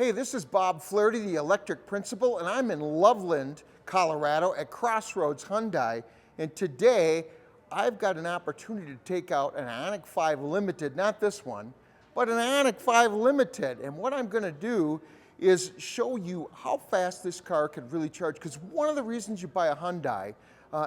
Hey, this is Bob Flaherty, the electric principal, and I'm in Loveland, Colorado at Crossroads Hyundai. And today, I've got an opportunity to take out an IONIQ 5 Limited, not this one, but an IONIQ 5 Limited. And what I'm gonna do is show you how fast this car can really charge, because one of the reasons you buy a Hyundai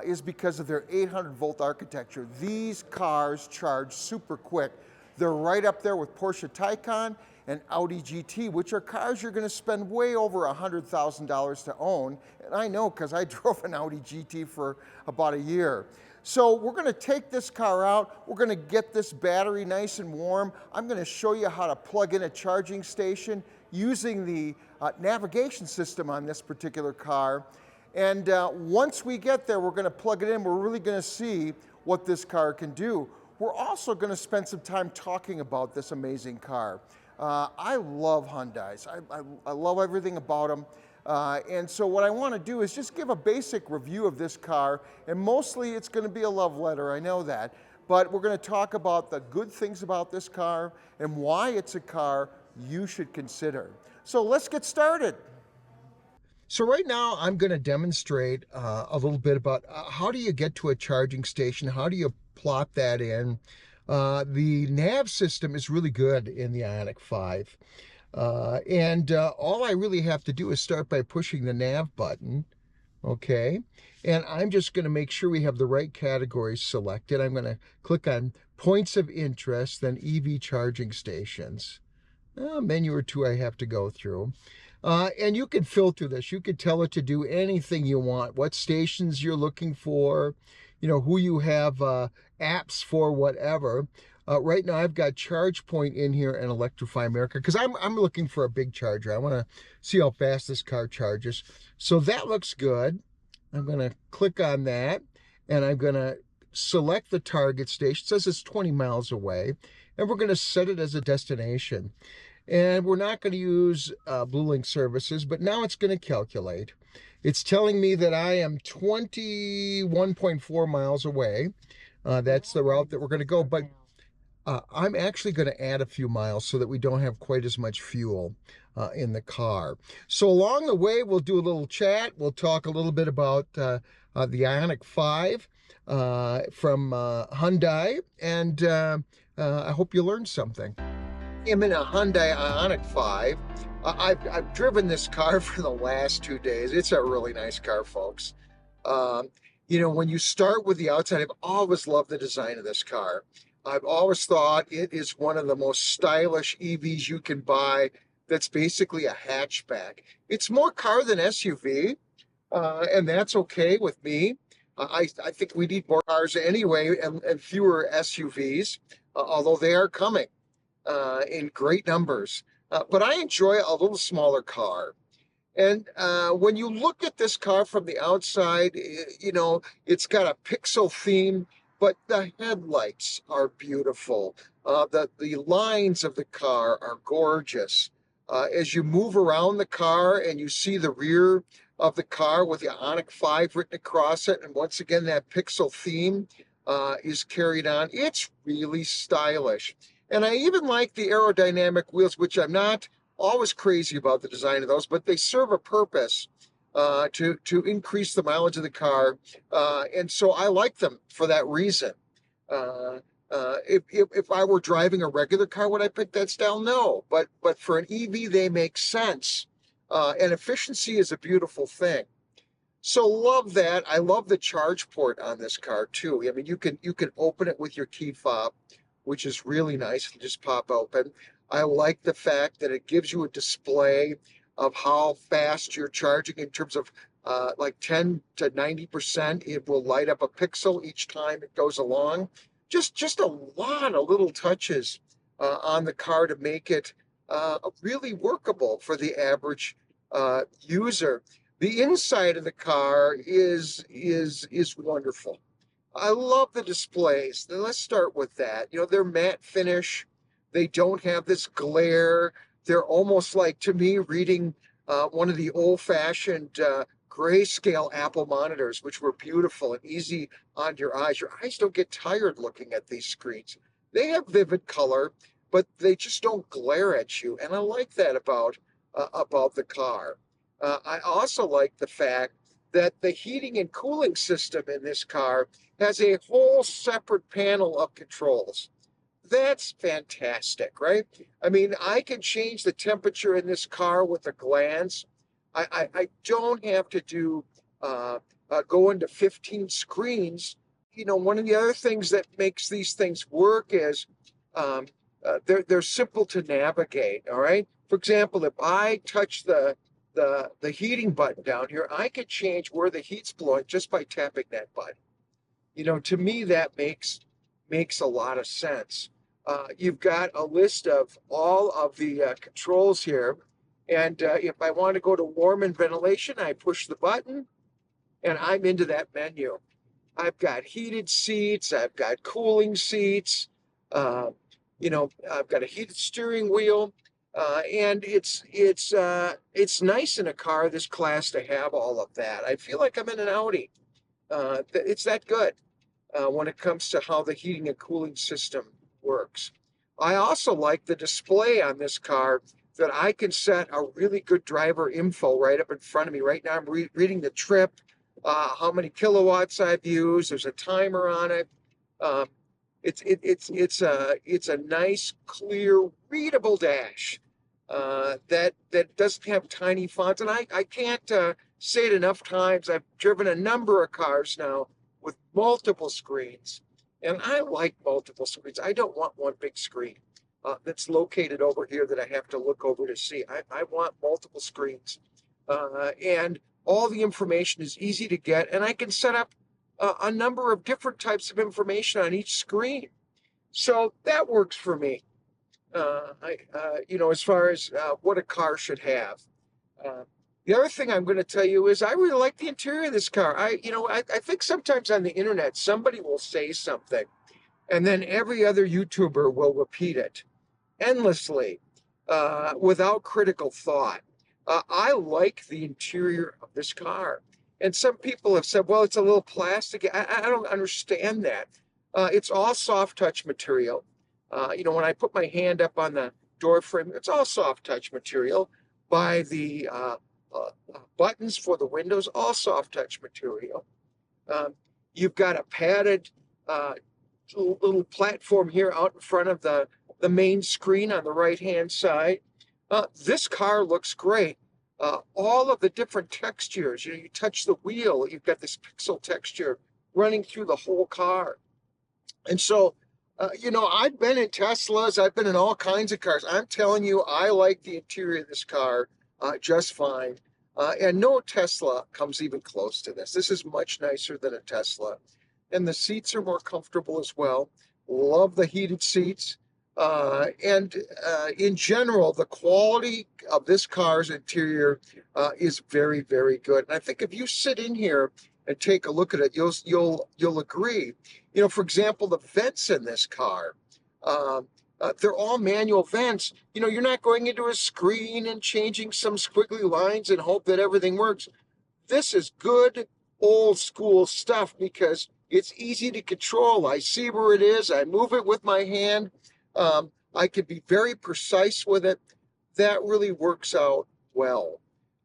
is because of their 800-volt architecture. These cars charge super quick. They're right up there with Porsche Taycan and Audi GT, which are cars you're gonna spend way over $100,000 to own. And I know, because I drove an Audi GT for about a year. So we're gonna take this car out, we're gonna get this battery nice and warm. I'm gonna show you how to plug in a charging station using the navigation system on this particular car. And once we get there, we're gonna plug it in. We're really gonna see what this car can do. We're also gonna spend some time talking about this amazing car. I love Hyundais. I love everything about them. And so what I wanna do is just give a basic review of this car, and mostly it's gonna be a love letter, I know that. But we're gonna talk about the good things about this car and why it's a car you should consider. So let's get started. So right now I'm going to demonstrate a little bit about how do you get to a charging station, how do you plot that in. The nav system is really good in the IONIQ 5. All I really have to do is start by pushing the nav button, okay? And I'm just going to make sure we have the right categories selected. I'm going to click on points of interest, then EV charging stations. A menu or two I have to go through. And you can filter this. You can tell it to do anything you want, what stations you're looking for, you know, who you have apps for, whatever. Right now I've got ChargePoint in here and Electrify America because I'm looking for a big charger. I want to see how fast this car charges. So that looks good. I'm going to click on that and I'm going to select the target station. It says it's 20 miles away, and we're going to set it as a destination. And we're not going to use BlueLink services, but now it's going to calculate. It's telling me that I am 21.4 miles away. That's the route that we're going to go, but I'm actually going to add a few miles so that we don't have quite as much fuel in the car. So along the way, we'll do a little chat. We'll talk a little bit about the IONIQ 5 from Hyundai, and I hope you learned something. I'm in a Hyundai IONIQ 5. I've driven this car for the last 2 days. It's a really nice car, folks. You know, when you start with the outside, I've always loved the design of this car. I've always thought it is one of the most stylish EVs you can buy that's basically a hatchback. It's more car than SUV, and that's okay with me. I think we need more cars anyway and fewer SUVs, although they are coming in great numbers. But I enjoy a little smaller car. And when you look at this car from the outside, you know, it's got a pixel theme, but the headlights are beautiful. The lines of the car are gorgeous. As you move around the car and you see the rear of the car with the IONIQ 5 written across it, and once again, that pixel theme is carried on. It's really stylish. And I even like the aerodynamic wheels, which I'm not always crazy about the design of those, but they serve a purpose to increase the mileage of the car. And so I like them for that reason. If I were driving a regular car, would I pick that style? No. But for an EV, they make sense. And efficiency is a beautiful thing. So love that. I love the charge port on this car too. I mean, you can open it with your key fob, which is really nice to just pop open. I like the fact that it gives you a display of how fast you're charging in terms of like 10 to 90%. It will light up a pixel each time it goes along. Just a lot of little touches on the car to make it really workable for the average user. The inside of the car is wonderful. I love the displays. Now, let's start with that. You know, they're matte finish. They don't have this glare. They're almost like, to me, reading one of the old-fashioned grayscale Apple monitors, which were beautiful and easy on your eyes. Your eyes don't get tired looking at these screens. They have vivid color, but they just don't glare at you. And I like that about about the car. I also like the fact that the heating and cooling system in this car has a whole separate panel of controls. That's fantastic, right? I mean, I can change the temperature in this car with a glance. I don't have to do go into 15 screens. You know, one of the other things that makes these things work is um, they're simple to navigate. All right. For example, if I touch the heating button down here, I could change where the heat's blowing just by tapping that button. You know, to me, that makes a lot of sense. You've got a list of all of the controls here. And if I want to go to warm and ventilation, I push the button and I'm into that menu. I've got heated seats, I've got cooling seats, uh, you know, I've got a heated steering wheel. And it's nice in a car this class to have all of that. I feel like I'm in an Audi. It's that good when it comes to how the heating and cooling system works. I also like the display on this car that I can set a really good driver info right up in front of me. Right now, I'm reading the trip, how many kilowatts I've used. There's a timer on it. Um, it's a nice, clear, readable dash that doesn't have tiny fonts. And I can't say it enough times. I've driven a number of cars now with multiple screens. And I like multiple screens. I don't want one big screen that's located over here that I have to look over to see. I want multiple screens. And all the information is easy to get. And I can set up a number of different types of information on each screen. So that works for me. You know, as far as what a car should have. Uh, the other thing I'm going to tell you is I really like the interior of this car. I think sometimes on the internet somebody will say something, and then every other YouTuber will repeat it endlessly without critical thought. I like the interior of this car, and some people have said, "Well, it's a little plastic." I don't understand that. It's all soft touch material. You know, when I put my hand up on the door frame, it's all soft touch material. By the buttons for the windows, all soft touch material. Um, you've got a padded little platform here out in front of the main screen on the right hand side. This car looks great. All of the different textures, you know, you touch the wheel, you've got this pixel texture running through the whole car. And so, you know, I've been in Teslas, I've been in all kinds of cars. I'm telling you, I like the interior of this car just fine. And no Tesla comes even close to this. This is much nicer than a Tesla. And the seats are more comfortable as well. Love the heated seats. And in general, the quality of this car's interior is very, very good. And I think if you sit in here and take a look at it, you'll agree. You know, for example, the vents in this car, they're all manual vents. You know, you're not going into a screen and changing some squiggly lines and hope that everything works. This is good old school stuff because it's easy to control. I see where it is. I move it with my hand. I can be very precise with it. That really works out well.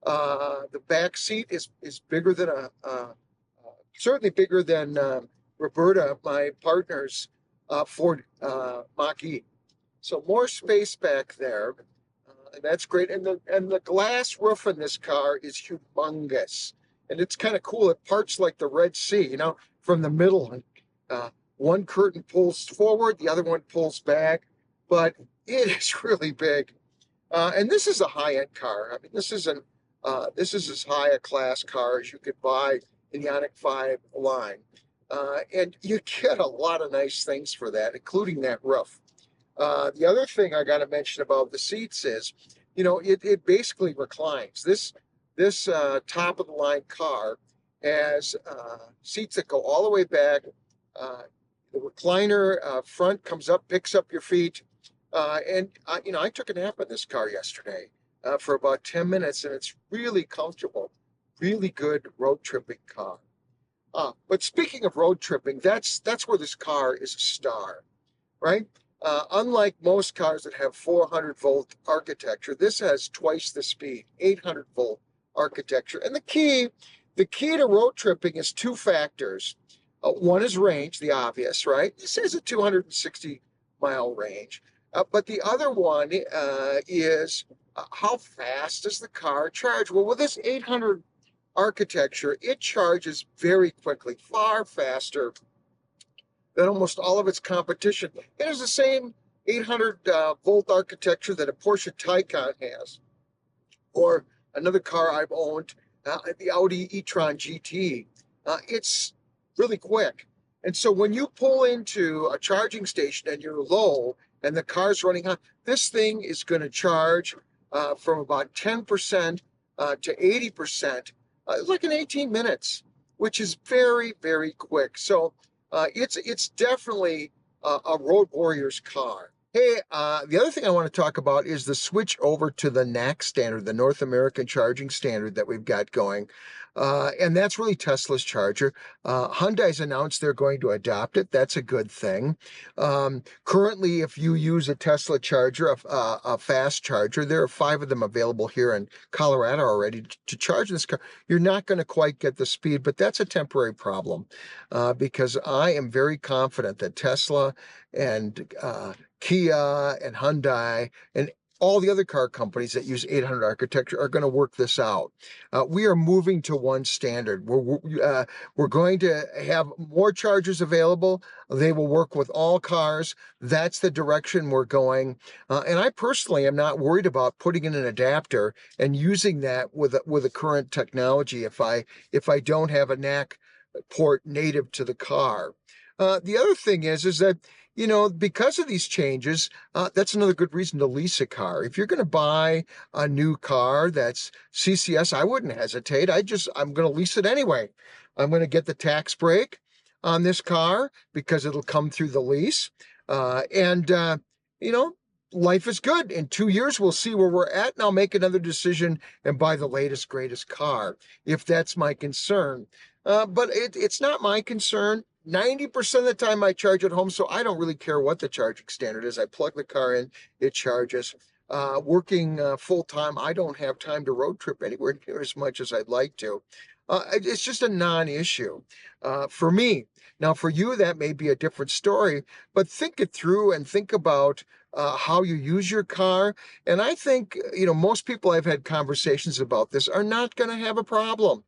The back seat is bigger than certainly bigger than Roberta, my partner's Ford Mach-E. So more space back there. And that's great. And the glass roof in this car is humongous. And it's kind of cool. It parts like the Red Sea, you know, from the middle. And one curtain pulls forward, the other one pulls back. But it is really big. And this is a high-end car. I mean, this is as high a class car as you could buy in the IONIQ 5 line. And you get a lot of nice things for that, including that roof. The other thing I got to mention about the seats is, you know, it basically reclines. This top of the line car has seats that go all the way back. The recliner front comes up, picks up your feet. You know, I took a nap in this car yesterday for about 10 minutes, and it's really comfortable, really good road tripping car. But speaking of road tripping, that's where this car is a star, right? Unlike most cars that have 400-volt architecture, this has twice the speed, 800-volt architecture. And the key to road tripping is two factors. One is range, the obvious, right? This is a 260-mile range. But the other one is how fast does the car charge? Well, with this 800 architecture, it charges very quickly, far faster than almost all of its competition. It has the same 800 volt architecture that a Porsche Taycan has, or another car I've owned, the Audi e-tron GT. It's really quick. And so when you pull into a charging station and you're low and the car's running hot, this thing is going to charge from about 10% to 80%, like in 18 minutes, which is very, very quick. So it's definitely a road warrior's car. Hey, the other thing I want to talk about is the switch over to the NAC standard, the North American Charging Standard that we've got going. And that's really Tesla's charger. Hyundai's announced they're going to adopt it. That's a good thing. Currently, if you use a Tesla charger, a fast charger, there are 5 of them available here in Colorado already to charge this car. You're not going to quite get the speed, but that's a temporary problem because I am very confident that Tesla and Kia and Hyundai and all the other car companies that use 800 architecture are going to work this out. We are moving to one standard. We're going to have more chargers available. They will work with all cars. That's the direction we're going. And I personally am not worried about putting in an adapter and using that with a current technology if I don't have a NAC port native to the car. The other thing is that because of these changes, that's another good reason to lease a car. If you're going to buy a new car that's CCS, I wouldn't hesitate. I'm going to lease it anyway. I'm going to get the tax break on this car because it'll come through the lease. And life is good. In 2 years, we'll see where we're at, and I'll make another decision and buy the latest, greatest car, if that's my concern. But it's not my concern. 90% of the time I charge at home, so I don't really care what the charging standard is. I plug the car in, it charges. Working full time, I don't have time to road trip anywhere near as much as I'd like to. It's just a non-issue for me. Now, for you, that may be a different story, but think it through and think about how you use your car. And I think, most people I've had conversations about this are not going to have a problem.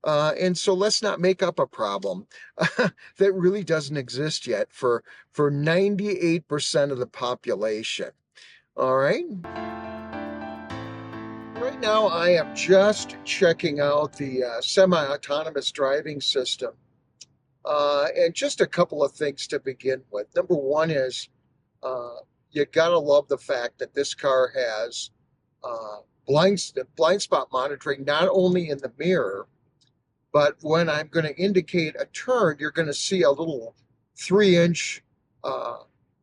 And so let's not make up a problem that really doesn't exist yet for 98% of the population. All right. Right now, I am just checking out the semi-autonomous driving system. And just a couple of things to begin with. Number one is you gotta love the fact that this car has blind spot monitoring, not only in the mirror, but when I'm going to indicate a turn, you're going to see a little 3-inch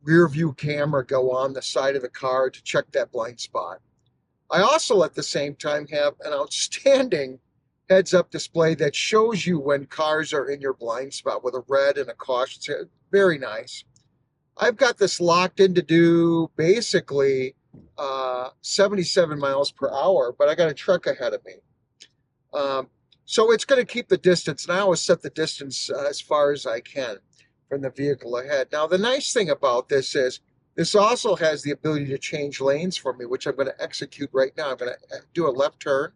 rear view camera go on the side of the car to check that blind spot. I also, at the same time, have an outstanding heads-up display that shows you when cars are in your blind spot with a red and a caution sign. Very nice. I've got this locked in to do basically 77 miles per hour, but I got a truck ahead of me. So it's going to keep the distance, and I always set the distance as far as I can from the vehicle ahead. Now, the nice thing about this is this also has the ability to change lanes for me, which I'm going to execute right now. I'm going to do a left turn.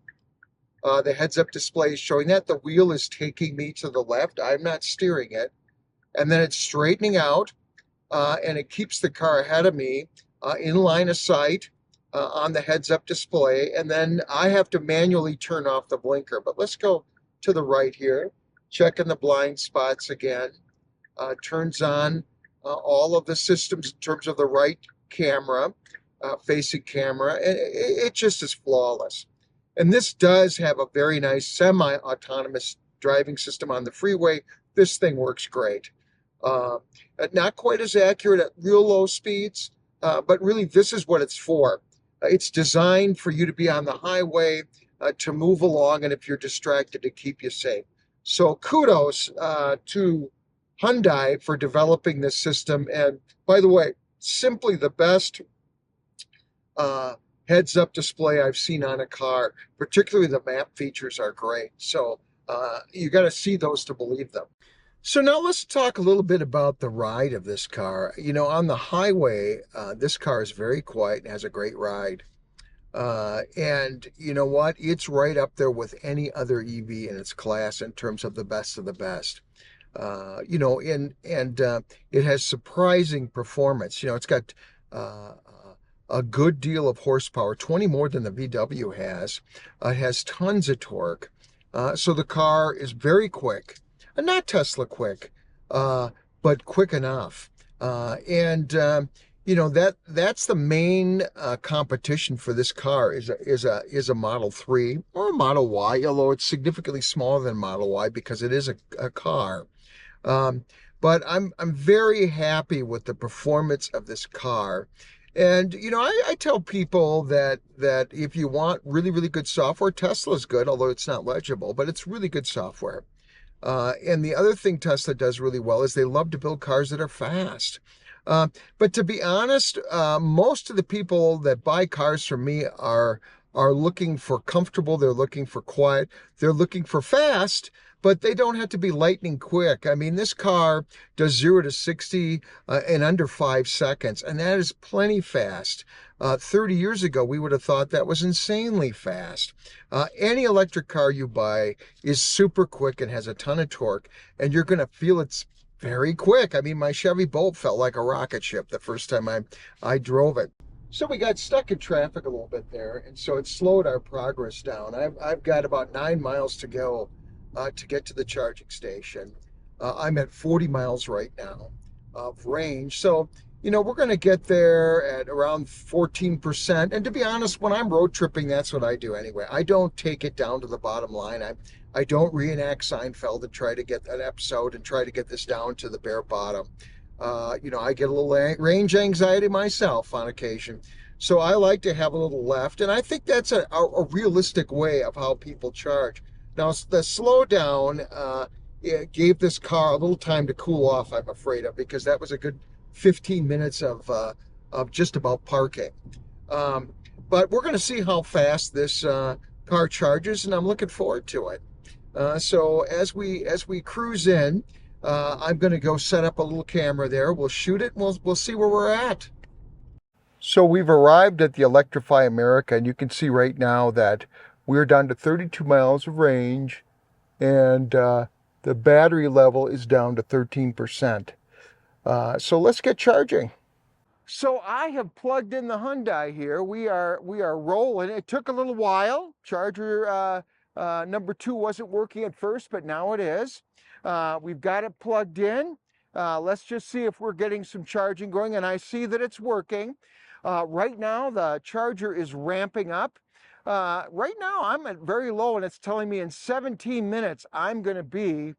The heads-up display is showing that. The wheel is taking me to the left. I'm not steering it. And then it's straightening out, and it keeps the car ahead of me in line of sight. On the heads-up display, and then I have to manually turn off the blinker. But let's go to the right here, checking the blind spots again. Turns on all of the systems in terms of the right camera, facing camera, and it just is flawless. And this does have a very nice semi-autonomous driving system on the freeway. This thing works great. Not quite as accurate at real low speeds, but really this is what it's for. It's designed for you to be on the highway, to move along, and if you're distracted, to keep you safe. So kudos to Hyundai for developing this system. And by the way, simply the best uh, heads-up display I've seen on a car. Particularly the map features are great. So you got to see those to believe them. So now let's talk a little bit about the ride of this car. You know, on the highway, this car is very quiet and has a great ride. And you know what? It's right up there with any other EV in its class in terms of the best of the best. You know, and it has surprising performance. You know, it's got uh, a good deal of horsepower, 20 more than the VW has. It has tons of torque. So the car is very quick, not Tesla quick, but quick enough. And you know that's the main competition for this car is a Model 3 or a Model Y, although it's significantly smaller than Model Y because it is a car. Um, but I'm very happy with the performance of this car. And you know, I tell people that if you want really good software, Tesla's good, although it's not legible, but it's really good software. And the other thing Tesla does really well is they love to build cars that are fast. Uh, but to be honest, most of the people that buy cars from me are looking for comfortable. They're looking for quiet. They're looking for fast, but they don't have to be lightning quick. I mean, this car does 0 to 60 in under 5 seconds, and that is plenty fast. 30 years ago, we would have thought that was insanely fast. Any electric car you buy is super quick and has a ton of torque, and you're going to feel it's very quick. I mean, my Chevy Bolt felt like a rocket ship the first time I drove it. So we got stuck in traffic a little bit there, and so it slowed our progress down. I've got about 9 miles to go to get to the charging station. I'm at 40 miles right now of range. So, you know, we're going to get there at around 14%. And to be honest, when I'm road tripping, that's what I do anyway. I don't take it down to the bottom line. I don't reenact Seinfeld and try to get that episode and try to get this down to the bare bottom. You know, I get a little range anxiety myself on occasion. So I like to have a little left. And I think that's a realistic way of how people charge. Now, the slowdown it gave this car a little time to cool off, I'm afraid of, because that was a good 15 minutes of just about parking. But we're going to see how fast this car charges, and I'm looking forward to it. So as we cruise in, I'm going to go set up a little camera there. We'll shoot it, and we'll see where we're at. So we've arrived at the Electrify America, and you can see right now that we're down to 32 miles of range, and the battery level is down to 13%. So let's get charging. So I have plugged in the Hyundai here. We are rolling. It took a little while. Charger number 2 wasn't working at first, but now it is. We've got it plugged in. Let's just see if we're getting some charging going, and I see that it's working. Right now, the charger is ramping up. Right now, I'm at very low, and it's telling me in 17 minutes, I'm going to be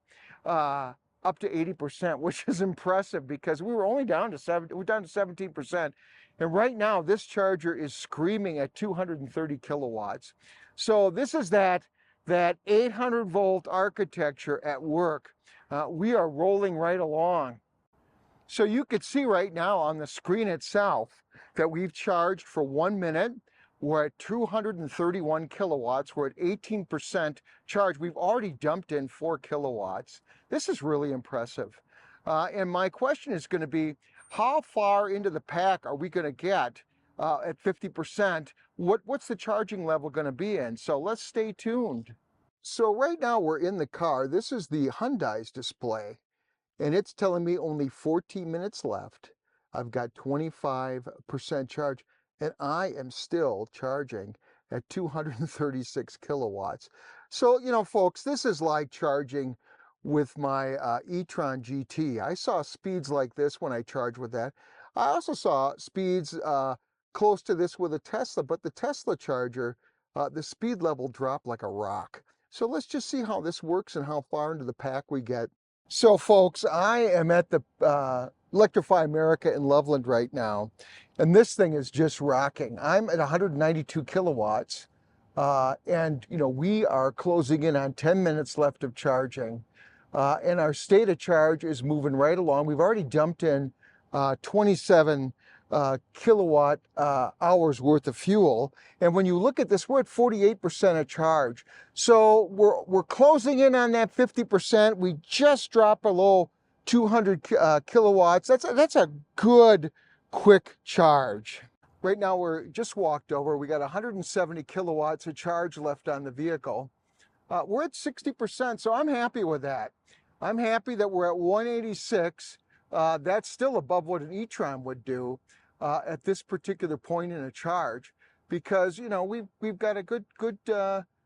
up to 80%, which is impressive because we were only down to 17%. And right now, this charger is screaming at 230 kilowatts. So this is that 800-volt architecture at work. We are rolling right along. So you could see right now on the screen itself that we've charged for 1 minute. We're at 231 kilowatts. We're at 18% charge. We've already dumped in 4 kilowatts. This is really impressive. And my question is going to be, how far into the pack are we going to get at 50%? What's the charging level going to be in? So let's stay tuned. So right now we're in the car. This is the Hyundai's display, and it's telling me only 14 minutes left. I've got 25% charge, and I am still charging at 236 kilowatts. So, you know, folks, this is like charging with my e-tron GT. I saw speeds like this when I charged with that. I also saw speeds close to this with a Tesla, but the Tesla charger, the speed level dropped like a rock. So let's just see how this works and how far into the pack we get. So folks, I am at the Electrify America in Loveland right now, and this thing is just rocking. I'm at 192 kilowatts, and you know, we are closing in on 10 minutes left of charging, and our state of charge is moving right along. We've already dumped in 27 kilowatt hours worth of fuel. And when you look at this, we're at 48% of charge. So we're closing in on that 50%. We just dropped below 200 kilowatts. That's a good quick charge. Right now we're just walked over. We got 170 kilowatts of charge left on the vehicle. We're at 60%, so I'm happy with that. I'm happy that we're at 186. That's still above what an e-tron would do at this particular point in a charge, because you know we've got a good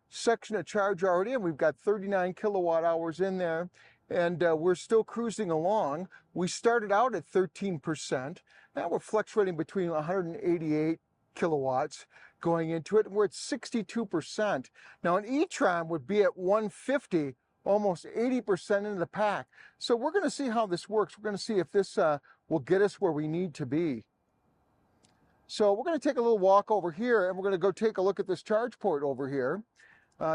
section of charge already, and we've got 39 kilowatt hours in there, and we're still cruising along. We started out at 13%. Now we're fluctuating between 188 kilowatts going into it, and we're at 62%. Now an e-tron would be at 150, almost 80% into the pack. So we're going to see how this works. We're going to see if this will get us where we need to be. So we're going to take a little walk over here, and we're going to go take a look at this charge port over here.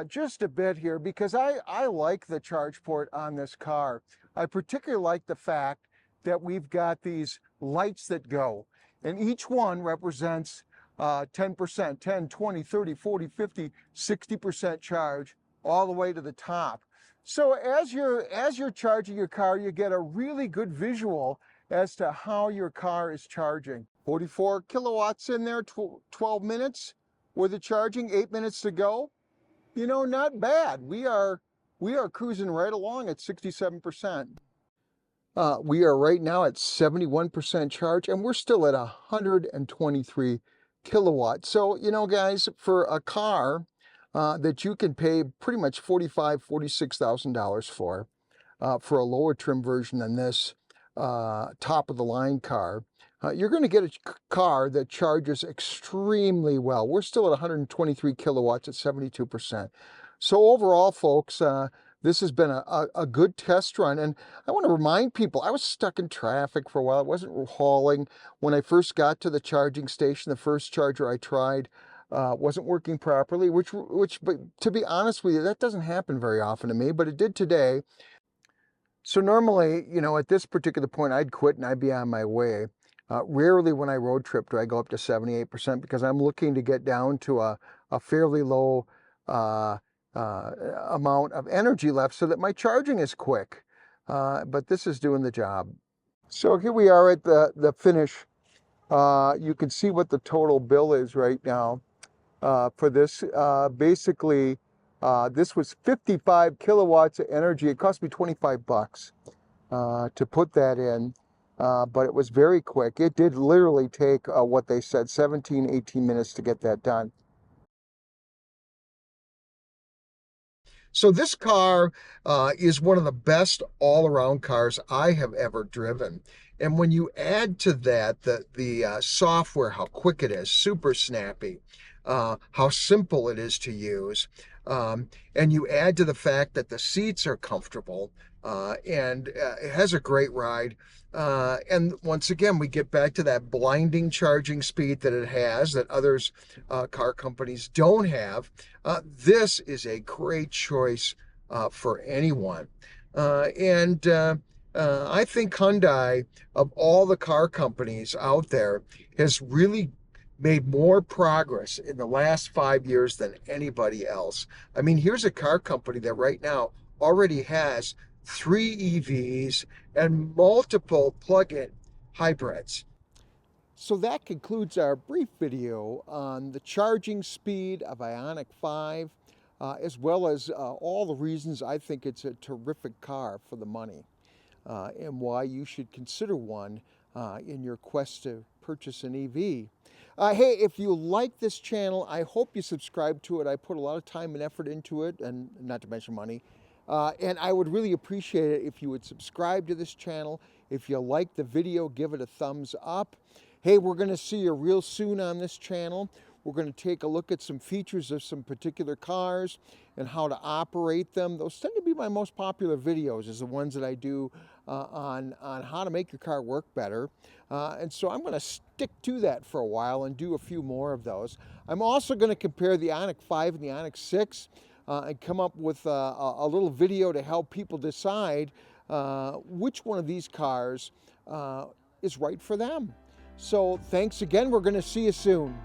Just a bit here, because I like the charge port on this car. I particularly like the fact that we've got these lights that go, and each one represents 10%, 10, 20, 30, 40, 50, 60% charge all the way to the top. So as you're charging your car, you get a really good visual as to how your car is charging. 44 kilowatts in there, 12 minutes worth of charging, 8 minutes to go. You know, not bad. We are cruising right along at 67%. We are right now at 71% charge, and we're still at 123 kilowatts. So, you know, guys, for a car that you can pay pretty much $45,000, $46,000 for a lower trim version than this top of the line car, you're going to get a car that charges extremely well. We're still at 123 kilowatts at 72%. So overall, folks, this has been a good test run. And I want to remind people, I was stuck in traffic for a while. I wasn't hauling. When I first got to the charging station, the first charger I tried wasn't working properly, but to be honest with you, that doesn't happen very often to me, but it did today. So normally, you know, at this particular point, I'd quit and I'd be on my way. Rarely when I road trip do I go up to 78%, because I'm looking to get down to a fairly low amount of energy left so that my charging is quick. But this is doing the job. So here we are at the finish. You can see what the total bill is right now for this. Basically, this was 55 kilowatts of energy. It cost me 25 bucks to put that in. But it was very quick. It did literally take what they said, 17, 18 minutes to get that done. So this car is one of the best all-around cars I have ever driven. And when you add to that the software, how quick it is, super snappy, how simple it is to use, and you add to the fact that the seats are comfortable, and it has a great ride. And once again, we get back to that blinding charging speed that it has, that others car companies don't have. This is a great choice for anyone. And I think Hyundai, of all the car companies out there, has really made more progress in the last 5 years than anybody else. I mean, here's a car company that right now already has 3 EVs and multiple plug-in hybrids. So that concludes our brief video on the charging speed of IONIQ 5, as well as all the reasons I think it's a terrific car for the money, and why you should consider one in your quest to purchase an EV. Hey, if you like this channel, I hope you subscribe to it. I put a lot of time and effort into it, and not to mention money. And I would really appreciate it if you would subscribe to this channel. If you like the video, give it a thumbs up. Hey, we're going to see you real soon on this channel. We're going to take a look at some features of some particular cars and how to operate them. Those tend to be my most popular videos, is the ones that I do on how to make your car work better. And so I'm going to stick to that for a while and do a few more of those. I'm also going to compare the IONIQ 5 and the IONIQ 6 and come up with a little video to help people decide which one of these cars is right for them. So thanks again. We're going to see you soon.